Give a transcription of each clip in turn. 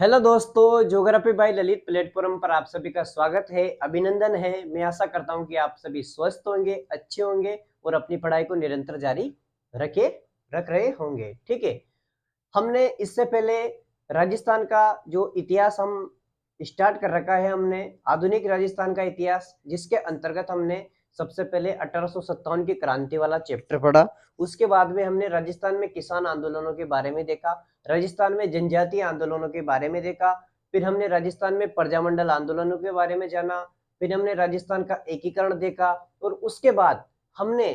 Hello दोस्तों, geography bye Lalit platform पर आप सभी का स्वागत है, अभिनंदन है। मैं आशा करता हूं कि आप सभी स्वस्थ होंगे, अच्छे होंगे और अपनी पढ़ाई को निरंतर जारी रख रहे होंगे। ठीक है। हमने इससे पहले राजस्थान का जो इतिहास हम स्टार्ट कर रखा है, हमने आधुनिक राजस्थान का इतिहास, जिसके अंतर्गत हमने सबसे पहले 1857 की क्रांति वाला चैप्टर पढ़ा। उसके बाद में हमने राजस्थान में किसान आंदोलनों के बारे में देखा, राजस्थान में जनजातीय आंदोलनों के बारे में देखा, फिर हमने राजस्थान में प्रजामंडल आंदोलनों के बारे में जाना, फिर हमने राजस्थान का एकीकरण देखा और उसके बाद हमने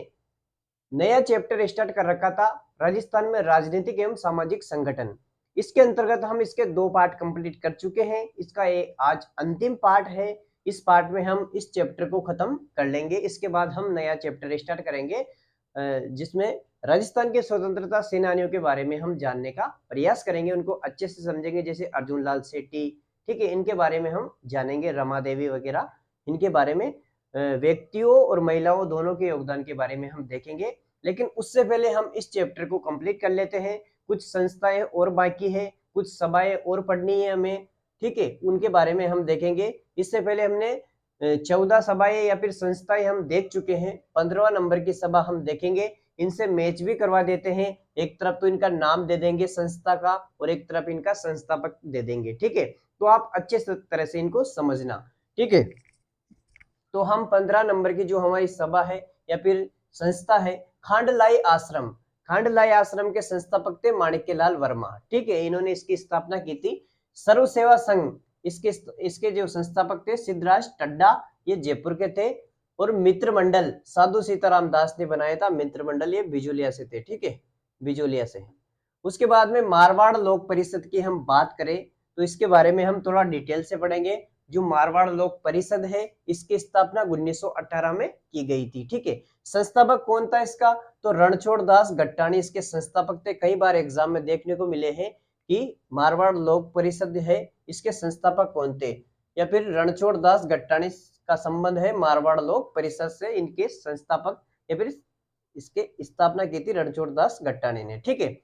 नया चैप्टर स्टार्ट कर रखा था राजस्थान में राजनीतिक एवं सामाजिक संगठन। इसके अंतर्गत हम इसके 2 पार्ट कंप्लीट कर चुके हैं। इसका ये आज अंतिम पार्ट है। इस पार्ट में हम इस चैप्टर को खत्म कर लेंगे। इसके बाद हम नया चैप्टर स्टार्ट करेंगे, जिसमें राजस्थान के स्वतंत्रता सेनानियों के बारे में हम जानने का प्रयास करेंगे, उनको अच्छे से समझेंगे, जैसे अर्जुन लाल सेठी। ठीक है, इनके बारे में हम जानेंगे, रमा देवी वगैरह, इनके बारे में व्यक्तियों और महिलाओं दोनों के योगदान के बारे में हम देखेंगे। लेकिन उससे पहले हम इस चैप्टर को कंप्लीट कर लेते हैं। कुछ संस्थाएं और बाकी है, कुछ सभाएं और पढ़नी है हमें। ठीक है, उनके बारे में हम देखेंगे। इससे पहले हमने 14 सभाएं या फिर संस्थाएं हम देख चुके हैं। 15वां नंबर की सभा हम देखेंगे। इनसे मैच भी करवा देते हैं। एक तरफ तो इनका नाम दे देंगे संस्था का और एक तरफ इनका संस्थापक दे देंगे। ठीक है, तो आप अच्छे तरह से इनको समझना। ठीक है, तो हम 15 नंबर की जो हमारी सभा है या फिर संस्था है, खांडलाई आश्रम। खांडलाई आश्रम के संस्थापक थे माणिक्यलाल वर्मा। ठीक है, इन्होंने इसकी स्थापना की थी। सर्व सेवा संघ, इसके जो संस्थापक थे सिद्धराज टड्डा, ये जयपुर के थे। और मित्र मंडल साधु सीताराम दास ने बनाया था। मित्र मंडल ये बिजोलिया से थे। ठीक है, बिजोलिया से। उसके बाद में मारवाड़ लोक परिषद की हम बात करें तो इसके बारे में हम थोड़ा डिटेल से पढ़ेंगे। जो मारवाड़ लोक परिषद है, इसकी स्थापना 1918 में की गई थी। ठीक है, संस्थापक कौन था इसका? तो रणछोड़ दास गट्टाणी इसके संस्थापक थे। कई बार एग्जाम में देखने को मिले हैं कि मारवाड़ लोक परिषद है, इसके संस्थापक कौन थे, या फिर रणछोड़ दास गट्टाणी का संबंध है मारवाड़ लोक परिषद से, इनके संस्थापक या फिर इसके स्थापना की थी रणछोड़ दास गट्टाणी ने। ठीक है,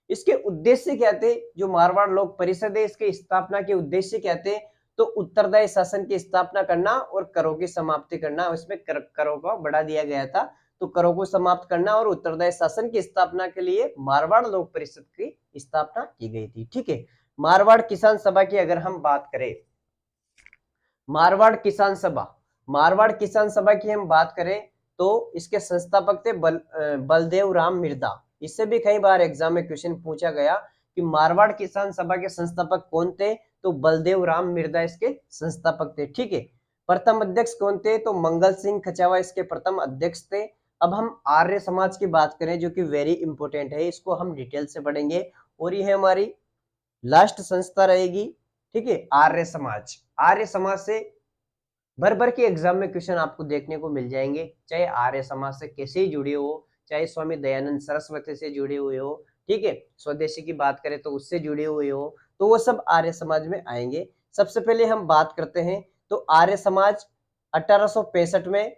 इसके उद्देश्य क्या थे? जो मारवाड़ लोक परिषद है, इसके स्थापना के उद्देश्य क्या थे? तो उत्तरदायी शासन की स्थापना करना और करों की समाप्ति करना। इसमें करों को बढ़ा दिया गया था, तो करों को समाप्त करना और उत्तरदायी शासन की स्थापना के लिए मारवाड़ लोक परिषद की स्थापना की गई थी। ठीक है, मारवाड़ किसान सभा की अगर हम बात करें, मारवाड़ किसान सभा, मारवाड़ किसान सभा की हम बात करें तो इसके संस्थापक थे बलदेव राम मिर्दा। इससे भी कई बार एग्जाम में क्वेश्चन पूछा गया कि मारवाड़ किसान सभा के संस्थापक कौन थे, तो बलदेव राम मिर्दा इसके संस्थापक थे। ठीक है, प्रथम अध्यक्ष कौन थे? तो मंगल सिंह खचावा इसके प्रथम अध्यक्ष थे। अब हम आर्य समाज की बात करें, जो कि वेरी इंपोर्टेंट है, इसको हम डिटेल से पढ़ेंगे और ये हमारी लास्ट संस्था रहेगी। ठीक है, आर्य समाज। आर्य समाज से भर भर के एग्जाम में क्वेश्चन आपको देखने को मिल जाएंगे, चाहे आर्य समाज से कैसे ही जुड़े हो, चाहे स्वामी दयानंद सरस्वती से जुड़े हुए हो, ठीक है, स्वदेशी की बात करें तो उससे जुड़े हुए हो, तो वो सब आर्य समाज में आएंगे। सबसे पहले हम बात करते हैं तो आर्य समाज 1865 में।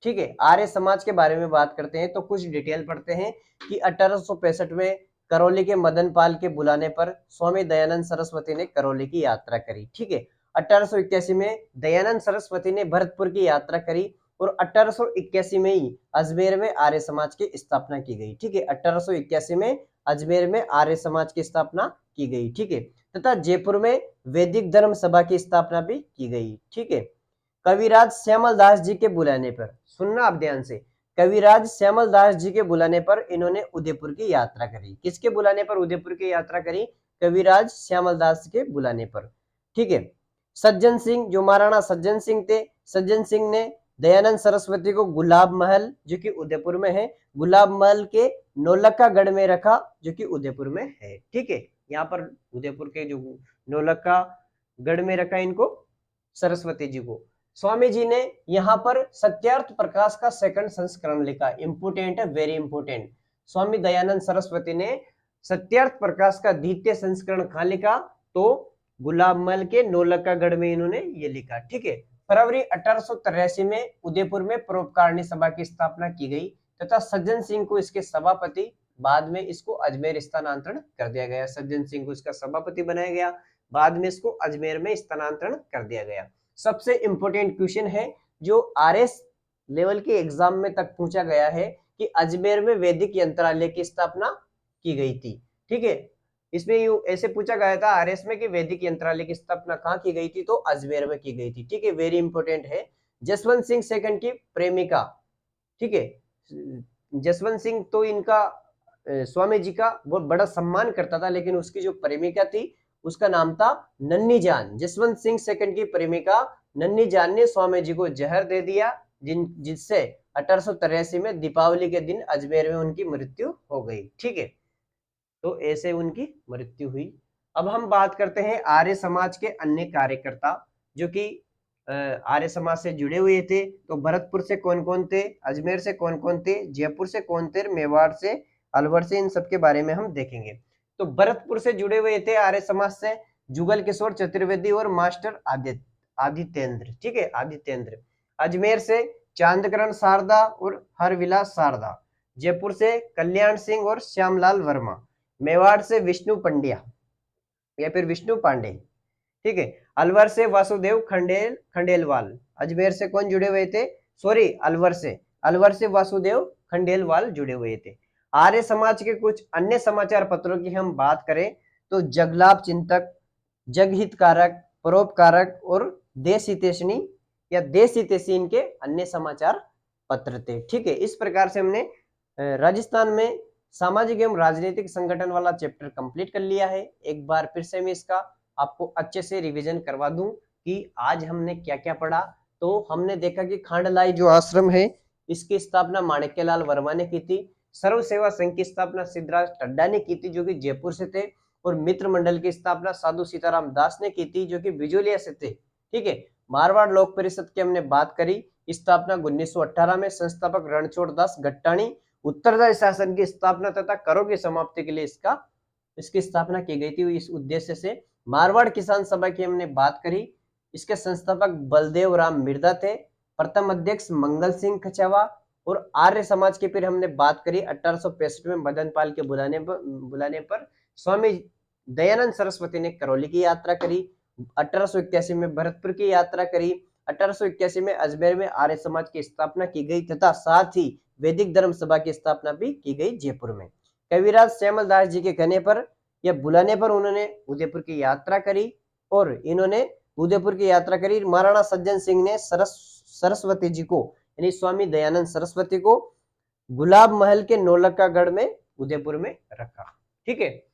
ठीक है, आर्य समाज के बारे में बात करते हैं तो कुछ डिटेल पढ़ते हैं कि 1865 में करौली के मदन पाल के बुलाने पर स्वामी दयानंद सरस्वती ने करौली की यात्रा करी। ठीक है, 1881 में दयानंद सरस्वती ने भरतपुर की यात्रा करी और 1881 में ही अजमेर में आर्य समाज की स्थापना की गई। ठीक है, 1881 में अजमेर में आर्य समाज की स्थापना की गई। ठीक है, तथा जयपुर में वैदिक धर्म सभा की स्थापना भी की गई। ठीक है, कविराज श्यामल दास जी के बुलाने पर, सुनना आप ध्यान से, कविराज श्यामल दास जी के बुलाने पर इन्होंने उदयपुर की यात्रा करी। किसके बुलाने पर उदयपुर की यात्रा करी? कविराज श्यामल दास के बुलाने पर। ठीक है, सज्जन सिंह, जो महाराणा सज्जन सिंह थे, सज्जन सिंह ने दयानंद सरस्वती को गुलाब महल, जो कि उदयपुर में है, गुलाब महल के नौलक्खा गढ़ में रखा, जो कि उदयपुर में है। ठीक है, यहाँ पर उदयपुर के जो नौलक्खा गढ़ में रखा इनको, सरस्वती जी को। स्वामी जी ने यहाँ पर सत्यार्थ प्रकाश का सेकंड संस्करण लिखा। इंपोर्टेंट है, वेरी इंपोर्टेंट। स्वामी दयानंद सरस्वती ने सत्यार्थ प्रकाश का द्वितीय संस्करण कहाँ लिखा? तो गुलाब महल के नौलक्खा गढ़ में इन्होंने ये लिखा। ठीक है, फरवरी 1883 में उदयपुर में परोपकारिणी सभा की स्थापना की गई तथा सज्जन सिंह को इसके सभापति बाद में इसको अजमेर स्थानांतरण कर दिया गया। सज्जन सिंह को इसका सभापति बनाया गया, बाद में इसको अजमेर में स्थानांतरण कर दिया गया। सबसे इंपॉर्टेंट क्वेश्चन है जो आरएस लेवल के एग्जाम में तक पूछा गया है कि अजमेर में वैदिक यंत्रालय की स्थापना की गई थी। ठीक है, इसमें यू ऐसे पूछा गया था आरएस में कि वैदिक यंत्रालय की स्थापना कहाँ की गई थी, तो अजमेर में की गई थी। ठीक है, वेरी इंपॉर्टेंट है। जसवंत सिंह सेकंड की प्रेमिका, ठीक है, जसवंत सिंह तो इनका स्वामी जी का बहुत बड़ा सम्मान करता था, लेकिन उसकी जो प्रेमिका थी उसका नाम था नन्नी जान। जसवंत सिंह सेकंड की प्रेमिका नन्नी जान ने स्वामी जी को जहर दे दिया, जिससे 1883 में दीपावली के दिन अजमेर में उनकी मृत्यु हो गई। ठीक है, तो ऐसे उनकी मृत्यु हुई। अब हम बात करते हैं आर्य समाज के अन्य कार्यकर्ता जो कि आर्य समाज से जुड़े हुए थे। तो भरतपुर से कौन कौन थे, अजमेर से कौन कौन थे, जयपुर से कौन थे, मेवाड़ से, अलवर से, इन सब के बारे में हम देखेंगे। तो भरतपुर से जुड़े हुए थे आर्य समाज से जुगल किशोर चतुर्वेदी और मास्टर आदित्येंद्र। ठीक है, आदित्येंद्र। अजमेर से चांदकरण शारदा और हरविलास शारदा। जयपुर से कल्याण सिंह और श्यामलाल वर्मा। मेवाड़ से विष्णु पंड्या या फिर विष्णु पांडे। ठीक है, अलवर से वासुदेव खंडेलवाल। अजमेर से कौन जुड़े हुए थे, सॉरी अलवर से वासुदेव खंडेलवाल जुड़े हुए थे। आर्य समाज के कुछ अन्य समाचार पत्रों की हम बात करें तो जगलाभ चिंतक, जगहितकारक, परोपकारक और देश हितैषणी या देश हितैषी इनके अन्य समाचार पत्र थे। ठीक है, इस प्रकार से हमने राजस्थान में सामाजिक एवं राजनीतिक संगठन वाला चैप्टर कंप्लीट कर लिया है। एक बार फिर से मैं इसका आपको अच्छे से रिवीजन करवा दूं कि आज हमने क्या क्या पढ़ा। तो हमने देखा कि खांडलाई जो आश्रम है इसकी स्थापना माणिक्यलाल वर्मा ने की थी। सर्व सेवा संघ की स्थापना सिद्धराज टड्डा ने की थी जो कि जयपुर से थे। और मित्र मंडल की स्थापना साधु सीताराम दास ने की थी जो कि बिजोलिया से थे। ठीक है, मारवाड़ लोक परिषद की हमने बात करी, स्थापना 1918 में, संस्थापक रणछोड़ दास गट्टाणी। उत्तरदायी शासन की स्थापना तथा करों की समाप्ति के लिए इसकी स्थापना की गई थी इस उद्देश्य से। मारवाड़ किसान सभा की हमने बात करी, इसके संस्थापक बलदेव राम मिर्धा थे। प्रथम अध्यक्ष मंगल सिंह खचावा। और आर्य समाज की फिर हमने बात करी 1865 में मदन पाल के बुलाने पर स्वामी दयानंद सरस्वती ने करौली की यात्रा करी। 1881 में भरतपुर की यात्रा करी। 1881 में अजमेर में आर्य समाज की स्थापना की गई तथा साथ ही वैदिक धर्म सभा की स्थापना भी की गई जयपुर में। कविराज श्यामल दास जी के कहने पर या बुलाने पर उन्होंने उदयपुर की यात्रा करी और इन्होंने उदयपुर की यात्रा करी। महाराणा सज्जन सिंह ने सरस्वती जी को यानी स्वामी दयानंद सरस्वती को गुलाब महल के नौलक्कागढ़ में उदयपुर में रखा। ठीक है,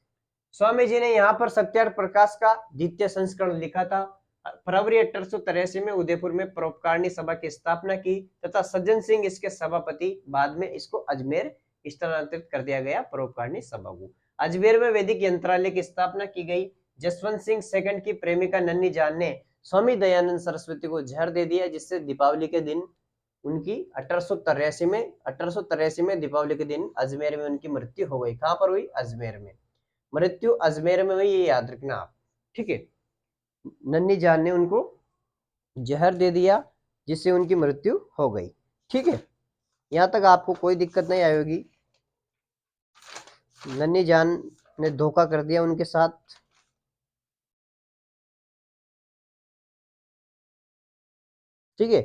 स्वामी जी ने यहाँ पर सत्यार्थ प्रकाश का द्वितीय संस्करण लिखा था। फरवरी 1883 में उदयपुर में परोपकारिणी सभा की स्थापना की तथा सज्जन सिंह इसके सभापति, बाद में इसको अजमेर स्थानांतरित कर दिया गया परोपकारिणी सभा को। अजमेर में वैदिक यंत्रालय की स्थापना की गई। जसवंत सिंह सेकंड की प्रेमिका नन्नी जान ने स्वामी दयानंद सरस्वती को जहर दे दिया, जिससे दीपावली के दिन उनकी 1883 में दीपावली के दिन अजमेर में उनकी मृत्यु हो गई। कहां पर हुई, अजमेर में। मृत्यु अजमेर में हुई, ये याद रखना आप। ठीक है, नन्नी जान ने उनको जहर दे दिया जिससे उनकी मृत्यु हो गई। ठीक है, यहां तक आपको कोई दिक्कत नहीं आएगी। नन्नी जान ने धोखा कर दिया उनके साथ। ठीक है,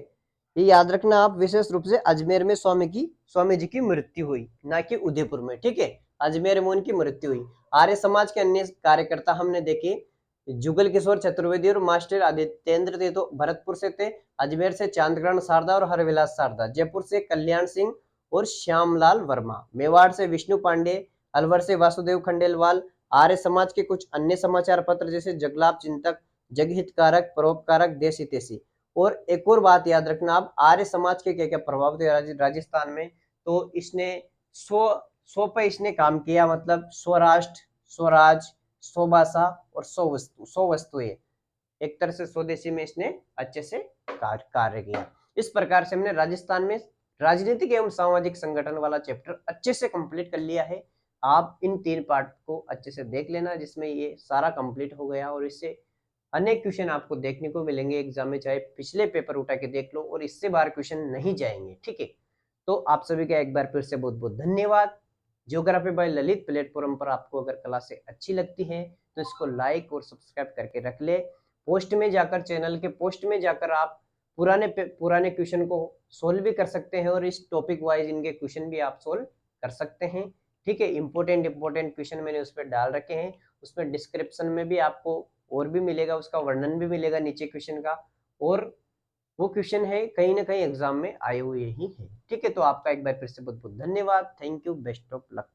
ये याद रखना आप, विशेष रूप से अजमेर में स्वामी जी की मृत्यु हुई, ना कि उदयपुर में। ठीक है, अजमेर में उनकी मृत्यु हुई। आर्य समाज के अन्य कार्यकर्ता हमने देखे, जुगल किशोर चतुर्वेदी और मास्टर आदित्येंद्र थे तो भरतपुर से थे। अजमेर से चांदकरण शारदा और हरविलास शारदा। जयपुर से कल्याण सिंह और श्यामलाल वर्मा। मेवाड़ से विष्णु पांडे। अलवर से वासुदेव खंडेलवाल। आर्य समाज के कुछ अन्य समाचार पत्र जैसे जगलाभ चिंतक, जगहितकारक, परोपकारक, देश हितैषी। और एक और बात याद रखना आप, आर्य समाज के क्या क्या प्रभाव थे राजस्थान में। तो इसने सौ पे इसने काम किया, मतलब स्वराष्ट्र, स्वराज, स्वभाषा और सौ वस्तुएं। एक तरह से स्वदेशी में इसने अच्छे से कार्य किया। इस प्रकार से हमने राजस्थान में राजनीतिक एवं सामाजिक संगठन वाला चैप्टर अच्छे से कंप्लीट कर लिया है। आप इन 3 पार्ट को अच्छे से देख लेना, जिसमें ये सारा कंप्लीट हो गया और इससे अनेक क्वेश्चन आपको देखने को मिलेंगे एग्जाम में, चाहे पिछले पेपर उठा के देख लो, और इससे बाहर क्वेश्चन नहीं जाएंगे। ठीक है, तो आप सभी का एक बार फिर से बहुत बहुत धन्यवाद। ज्योग्राफी बाय ललित प्लेटफॉर्म पर आपको अगर क्लासें अच्छी लगती हैं तो इसको लाइक और सब्सक्राइब करके रख ले। पोस्ट में जाकर, चैनल के पोस्ट में जाकर आप पुराने क्वेश्चन को सोल्व भी कर सकते हैं और इस टॉपिक वाइज इनके क्वेश्चन भी आप सोल्व कर सकते हैं। ठीक है, इंपॉर्टेंट क्वेश्चन मैंने उस पर डाल रखे हैं। उसमें डिस्क्रिप्शन में भी आपको और भी मिलेगा, उसका वर्णन भी मिलेगा नीचे क्वेश्चन का, और वो क्वेश्चन है कहीं ना कहीं एग्जाम में आए हुए ही है। ठीक है, तो आपका एक बार फिर से बहुत बहुत धन्यवाद। Thank you, best of luck.